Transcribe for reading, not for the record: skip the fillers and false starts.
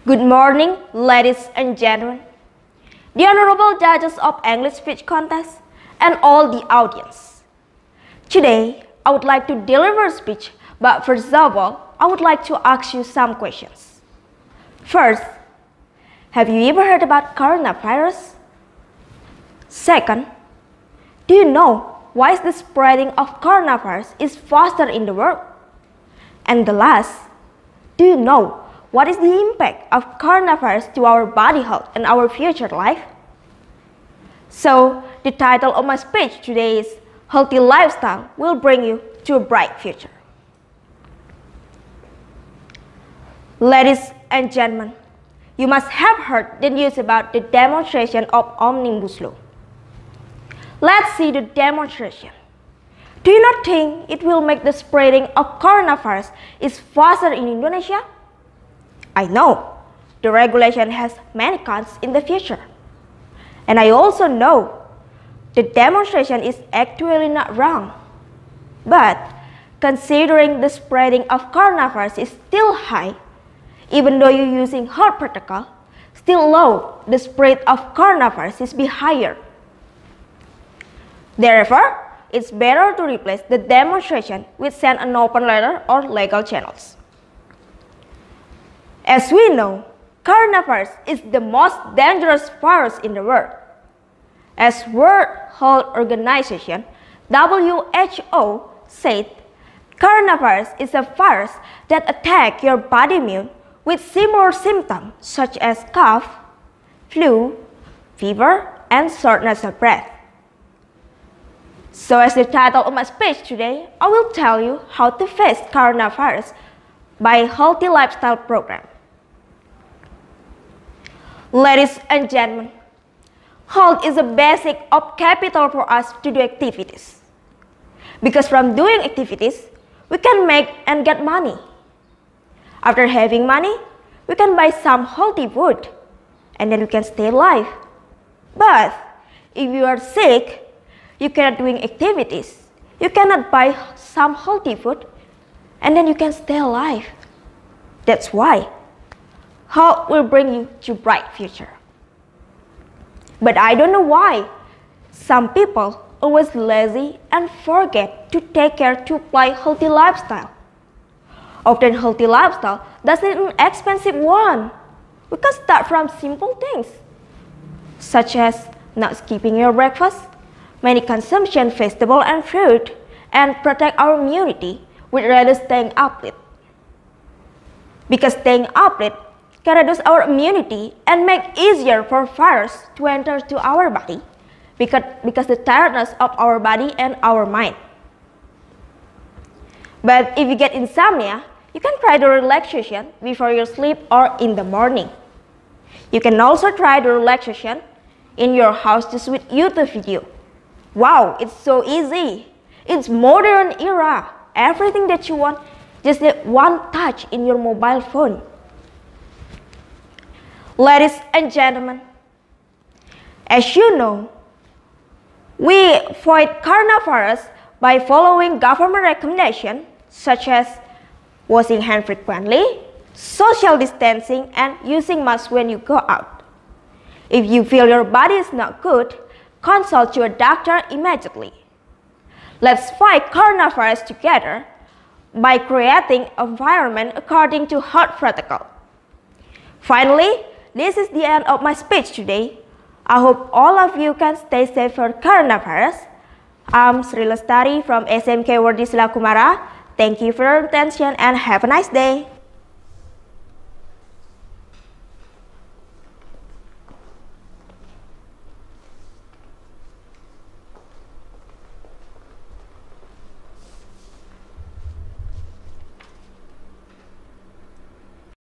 Good morning, ladies and gentlemen, the honorable judges of English speech contest, and all the audience. Today, I would like to deliver a speech, but first of all, I would like to ask you some questions. First, have you ever heard about coronavirus? Second, do you know why the spreading of coronavirus is faster in the world? And the last, do you know what is the impact of coronavirus to our body health and our future life? So, the title of my speech today is Healthy Lifestyle Will Bring You to a Bright Future. Ladies and gentlemen, you must have heard the news about the demonstration of Omnibus Law. Let's see the demonstration. Do you not think it will make the spreading of coronavirus is faster in Indonesia? I know the regulation has many cons in the future. And I also know the demonstration is actually not wrong. But considering the spreading of coronavirus is still high, even though you're using health protocol, still low, the spread of coronavirus is be higher. Therefore, it's better to replace the demonstration with send an open letter or legal channels. As we know, coronavirus is the most dangerous virus in the world. As World Health Organization, WHO, said, coronavirus is a virus that attacks your body immune with similar symptoms such as cough, flu, fever, and shortness of breath. So as the title of my speech today, I will tell you how to face coronavirus by Healthy Lifestyle Program. Ladies and gentlemen, health is a basic of capital for us to do activities. Because from doing activities, we can make and get money. After having money, we can buy some healthy food, and then we can stay alive. But if you are sick, you cannot doing activities, you cannot buy some healthy food, and then you can stay alive. That's why health will bring you to a bright future. But I don't know why some people always lazy and forget to take care to apply healthy lifestyle. Often healthy lifestyle doesn't an expensive one. We can start from simple things, such as not skipping your breakfast, many consumption vegetable and fruit, and protect our immunity with rather staying up late. Because staying up late can reduce our immunity and make easier for virus to enter to our body because the tiredness of our body and our mind. But if you get insomnia, you can try the relaxation before you sleep or in the morning. You can also try the relaxation in your house just with YouTube video. Wow, it's so easy. It's modern era. Everything that you want, just need one touch in your mobile phone. Ladies and gentlemen, as you know, we fight coronavirus by following government recommendations such as washing hands frequently, social distancing, and using masks when you go out. If you feel your body is not good, consult your doctor immediately. Let's fight coronavirus together by creating an environment according to health protocol. Finally, this is the end of my speech today. I hope all of you can stay safe for coronavirus. I'm Sri Lestari from SMK Werdhi Sila Kumara. Thank you for your attention and have a nice day.